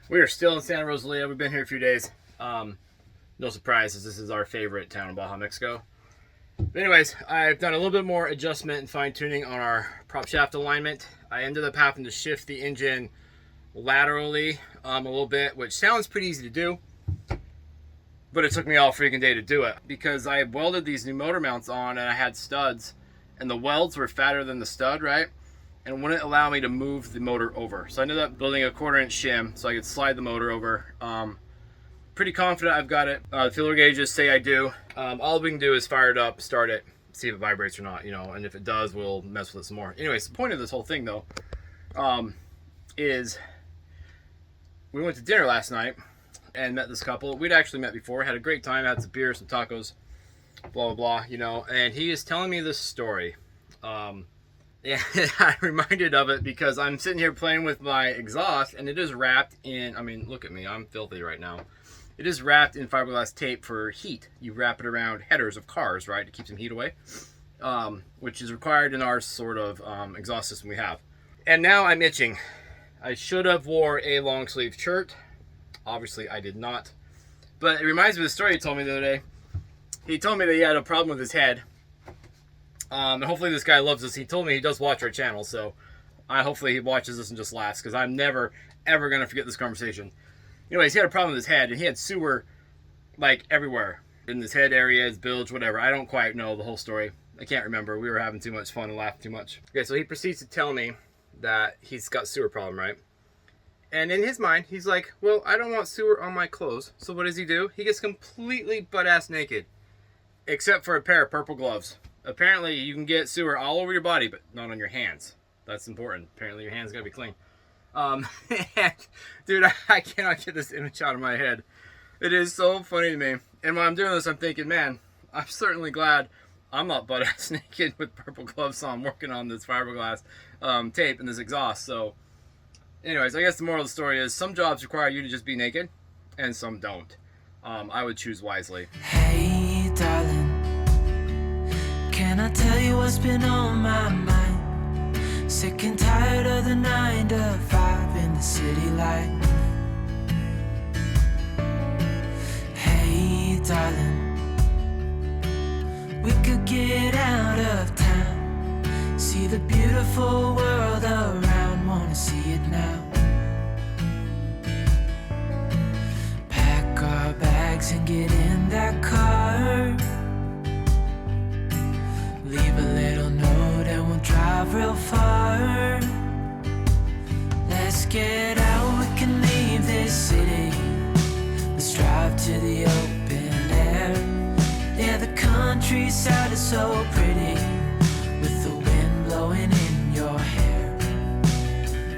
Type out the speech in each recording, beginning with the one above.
We are still in Santa Rosalia. We've been here a few days. No surprises, this is our favorite town in Baja, Mexico. But anyways, I've done a little bit more adjustment and fine tuning on our prop shaft alignment. I ended up having to shift the engine laterally a little bit, which sounds pretty easy to do, but it took me all freaking day to do it because I welded these new motor mounts on and I had studs and the welds were fatter than the stud, right? And wouldn't allow me to move the motor over. So I ended up building a 1/4 inch shim so I could slide the motor over. Pretty confident I've got it. The feeler gauges say I do. All we can do is fire it up, start it, see if it vibrates or not, you know, and if it does, we'll mess with it some more. Anyways, the point of this whole thing though, is we went to dinner last night and met this couple. We'd actually met before, had a great time, had some beer, some tacos, blah, blah, blah, you know, and he is telling me this story. Yeah, I'm reminded of it because I'm sitting here playing with my exhaust and it is wrapped in, I mean, look at me, I'm filthy right now. It is wrapped in fiberglass tape for heat. You wrap it around headers of cars, right, to keep some heat away, which is required in our sort of exhaust system we have. And now I'm itching. I should have wore a long sleeve shirt. Obviously I did not. But it reminds me of the story he told me the other day. He told me that he had a problem with his head. And hopefully this guy loves us. He told me he does watch our channel, so hopefully he watches this and just laughs, because I'm never, ever going to forget this conversation. Anyways, he had a problem with his head, and he had sewer, like, everywhere. In his head area, his bilge, whatever. I don't quite know the whole story. I can't remember. We were having too much fun and laughing too much. Okay, so he proceeds to tell me that he's got a sewer problem, right? And in his mind, he's like, well, I don't want sewer on my clothes. So what does he do? He gets completely butt-ass naked, except for a pair of purple gloves. Apparently, you can get sewer all over your body, but not on your hands. That's important. Apparently, your hands gotta be clean. And, dude, I cannot get this image out of my head. It is so funny to me. And while I'm doing this, I'm thinking, man, I'm certainly glad I'm not butt-ass naked with purple gloves on working on this fiberglass tape and this exhaust. So, anyways, I guess the moral of the story is some jobs require you to just be naked, and some don't. I would choose wisely. Hey, darling. Can I tell you what's been on my mind? Sick and tired of the 9 to 5 in the city life. Hey, darling, we could get out of town, see the beautiful world around, wanna see it now. Pack our bags and get in that car, leave a little note and we'll drive real far. Let's get out, we can leave this city. Let's drive to the open air. Yeah, the countryside is so pretty, with the wind blowing in your hair.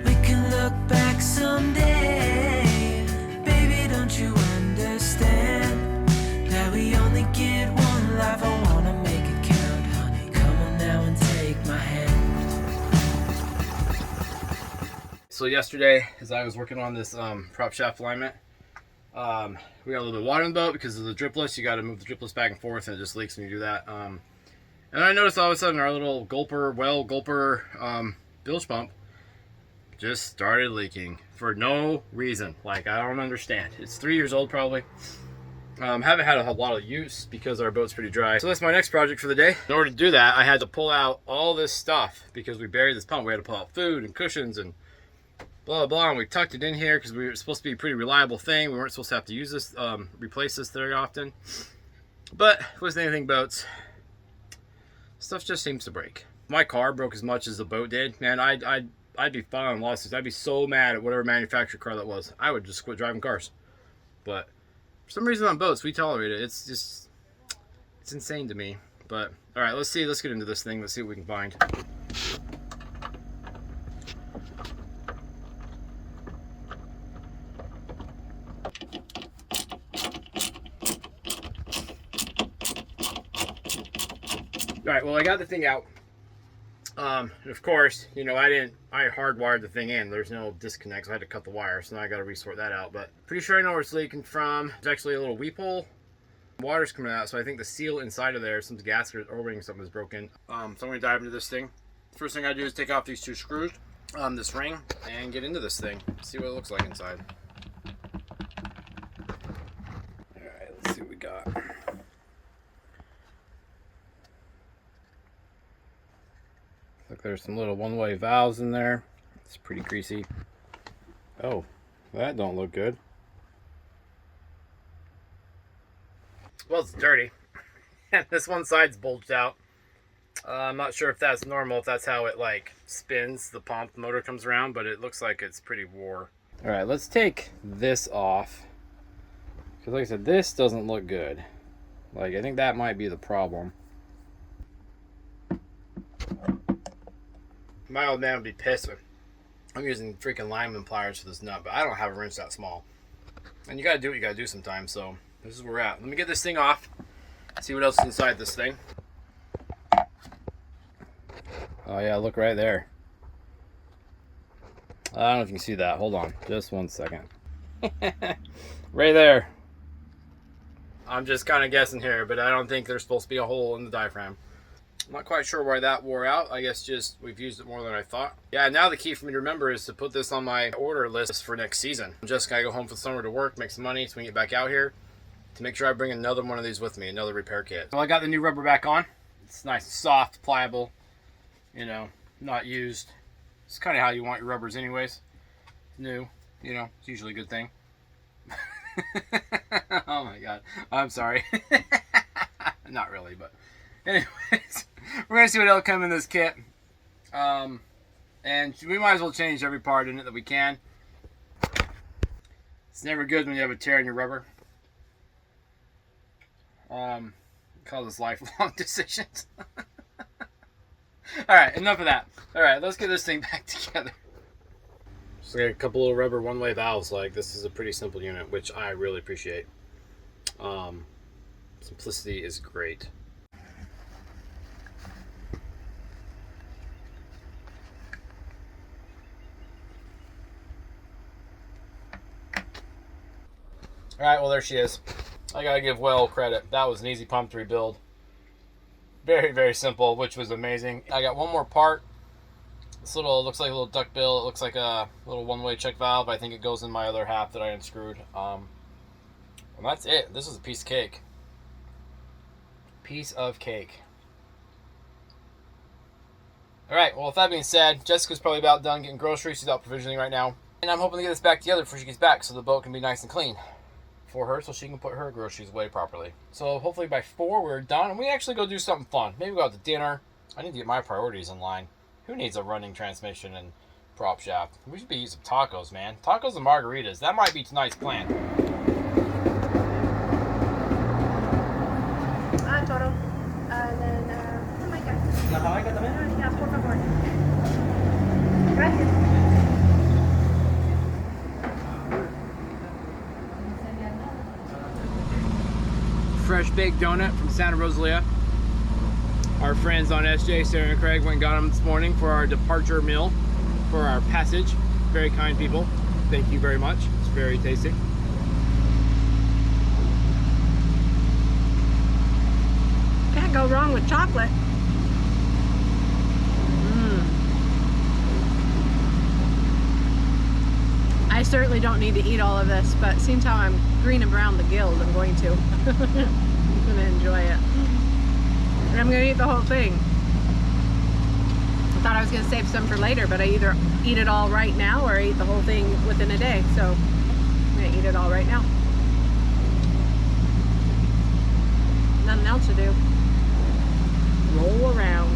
We can look back someday. Baby, don't you understand that we only get one life? I wanna make it count, honey. Come on now and take my hand. So yesterday, as I was working on this prop shaft alignment, we got a little bit of water in the boat because of the dripless. You got to move the dripless back and forth, and it just leaks when you do that. And I noticed all of a sudden our little gulper bilge pump just started leaking for no reason. Like, I don't understand. It's 3 years old probably. Haven't had a lot of use because our boat's pretty dry. So that's my next project for the day. In order to do that, I had to pull out all this stuff because we buried this pump. We had to pull out food and cushions and blah, blah, blah. And we tucked it in here because we were supposed to be a pretty reliable thing. We weren't supposed to have to use this, replace this very often. But with anything boats, stuff just seems to break. My car broke as much as the boat did. Man, I'd be filing lawsuits. I'd be so mad at whatever manufacturer car that was. I would just quit driving cars. But for some reason on boats, we tolerate it. It's insane to me. But, all right, let's get into this thing. Let's see what we can find. All right, well, I got the thing out. And of course, you know, I hardwired the thing in. There's no disconnect, so I had to cut the wire, so now I got to resort that out. But pretty sure I know where it's leaking from. There's actually a little weep hole. Water's coming out, so I think the seal inside of there, some gasket or O-ring, something is broken. So I'm going to dive into this thing. First thing I do is take off these 2 screws, this ring, and get into this thing. See what it looks like inside. There's some little one-way valves in there. It's pretty greasy. Oh, that don't look good. Well, it's dirty. This one side's bulged out. I'm not sure if that's normal, if that's how it like spins, the pump, the motor comes around, but it looks like it's pretty wore. All right, let's take this off. Because like I said, this doesn't look good. Like, I think that might be the problem. My old man would be pissed. I'm using freaking lineman pliers for this nut, but I don't have a wrench that small. And you gotta do what you gotta do sometimes, so this is where we're at. Let me get this thing off, see what else is inside this thing. Oh yeah, look right there. I don't know if you can see that. Hold on, just 1 second. Right there. I'm just kind of guessing here, but I don't think there's supposed to be a hole in the diaphragm. I'm not quite sure why that wore out. I guess just we've used it more than I thought. Yeah, now the key for me to remember is to put this on my order list for next season. I'm just gotta go home for the summer to work, make some money so we can get back out here to make sure I bring another one of these with me, another repair kit. So I got the new rubber back on. It's nice and soft, pliable, you know, not used. It's kind of how you want your rubbers anyways. New, you know, it's usually a good thing. Oh my god, I'm sorry. Not really, but anyways, we're gonna see what else comes in this kit, and we might as well change every part in it that we can. It's never good when you have a tear in your rubber. Call this lifelong decisions. All right, enough of that. All right, let's get this thing back together. Just got a couple little rubber one-way valves. Like, this is a pretty simple unit, which I really appreciate. Simplicity is great. All right, well, there she is. I gotta give Well credit. That was an easy pump to rebuild. Very, very simple, which was amazing. I got one more part. This little, looks like a little duck bill. It looks like a little one-way check valve. I think it goes in my other half that I unscrewed. And that's it. This is a piece of cake. Piece of cake. All right, well, with that being said, Jessica's probably about done getting groceries. She's out provisioning right now. And I'm hoping to get this back together before she gets back so the boat can be nice and clean for her so she can put her groceries away properly. So hopefully by 4 we're done and we actually go do something fun. Maybe go out to dinner. I need to get my priorities in line. Who needs a running transmission and prop shaft? We should be using tacos, man. Tacos and margaritas. That might be tonight's plan. Toro. Then, Jamaica. ¿La Jamaica también? Ya, por favor. Gracias. Fresh baked donut from Santa Rosalia. Our friends on SJ, Sarah and Craig, went and got them this morning for our departure meal, for our passage. Very kind people. Thank you very much. It's very tasty. Can't go wrong with chocolate. I certainly don't need to eat all of this, but seeing how I'm green and brown the gills, I'm going to. I'm going to enjoy it. And I'm going to eat the whole thing. I thought I was going to save some for later, but I either eat it all right now or I eat the whole thing within a day. So I'm going to eat it all right now. Nothing else to do. Roll around.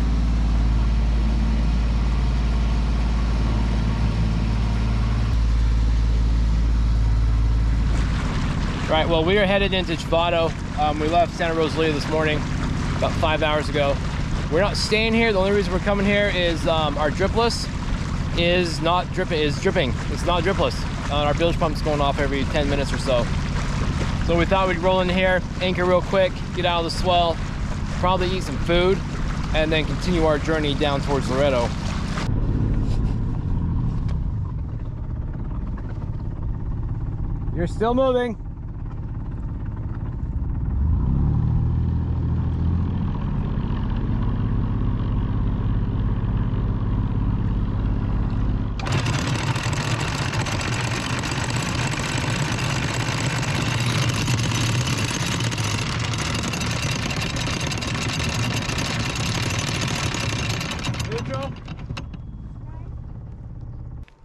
Right, well, we are headed into Chivato. We left Santa Rosalia this morning, about 5 hours ago. We're not staying here. The only reason we're coming here is our dripless is not dripping. It's not dripless. Our bilge pump's going off every 10 minutes or so. So we thought we'd roll in here, anchor real quick, get out of the swell, probably eat some food, and then continue our journey down towards Loretto. You're still moving. Neutral.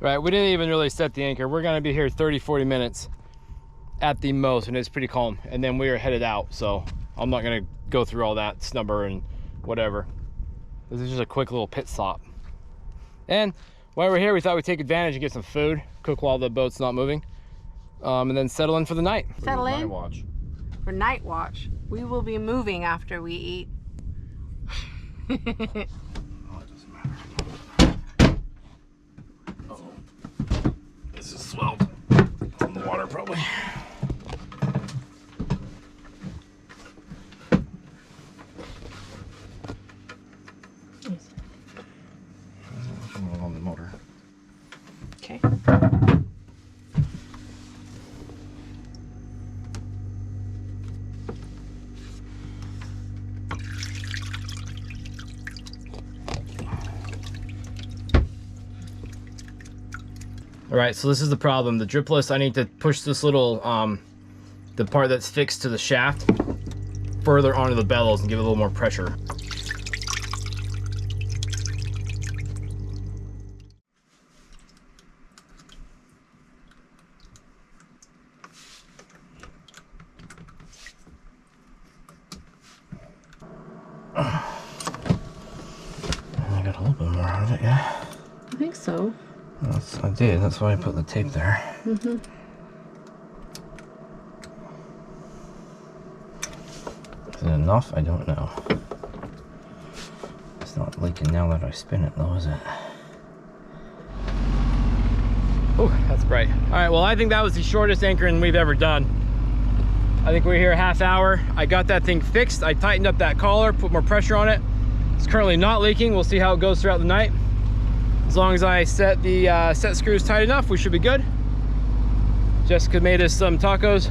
Right, we didn't even really set the anchor. We're gonna be here 30-40 minutes at the most, and it's pretty calm, and then we are headed out. So I'm not gonna go through all that snubber and whatever. This is just a quick little pit stop. And while we're here, we thought we'd take advantage and get some food, cook while the boat's not moving, and then settle in for the night. Settle in? Night watch. For night watch. We will be moving after we eat. Oh, it doesn't matter. Uh-oh. This is swelled from the water, probably. On the motor. Okay. All right, so this is the problem. The dripless, I need to push this little, the part that's fixed to the shaft further onto the bellows and give it a little more pressure. I got a little bit more out of it, yeah. I think so. I did, that's why I put the tape there. Mm-hmm. Is it enough? I don't know. It's not leaking now that I spin it though, is it? Oh, that's bright. All right, well, I think that was the shortest anchoring we've ever done. I think we're here a half hour. I got that thing fixed. I tightened up that collar, put more pressure on it. It's currently not leaking. We'll see how it goes throughout the night. As long as I set the set screws tight enough, we should be good. Jessica made us some tacos,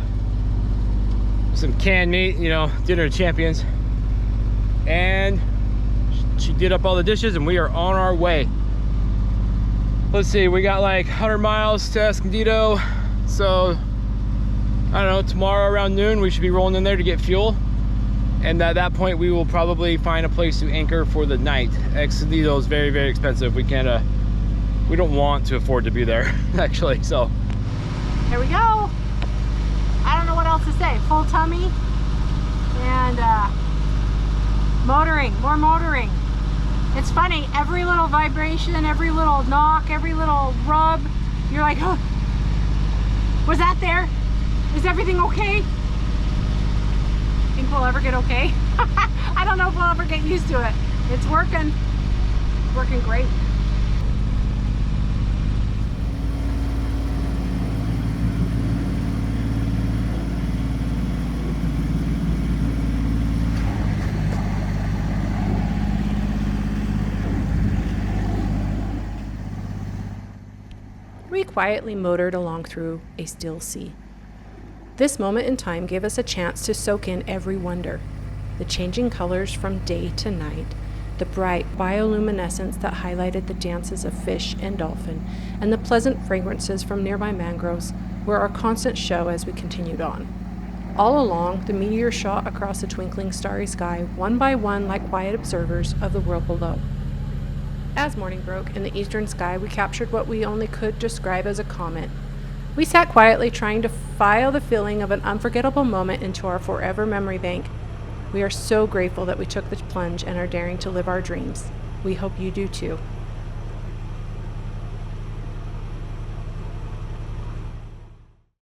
some canned meat, you know, dinner of champions. And she did up all the dishes and we are on our way. Let's see, we got like 100 miles to Escondido. So, I don't know, tomorrow around noon, we should be rolling in there to get fuel. And at that point, we will probably find a place to anchor for the night. Escondido is very, very expensive. We can't, we don't want to afford to be there, actually, so. Here we go. I don't know what else to say. Full tummy and motoring, more motoring. It's funny, every little vibration, every little knock, every little rub, you're like, oh, was that there? Is everything okay? Think we'll ever get okay? I don't know if we'll ever get used to it. It's working great. We quietly motored along through a still sea. This moment in time gave us a chance to soak in every wonder. The changing colors from day to night, the bright bioluminescence that highlighted the dances of fish and dolphin, and the pleasant fragrances from nearby mangroves were our constant show as we continued on. All along, the meteors shot across the twinkling starry sky, one by one like quiet observers of the world below. As morning broke in the eastern sky, we captured what we only could describe as a comet. We sat quietly trying to file the feeling of an unforgettable moment into our forever memory bank. We are so grateful that we took the plunge and are daring to live our dreams. We hope you do too.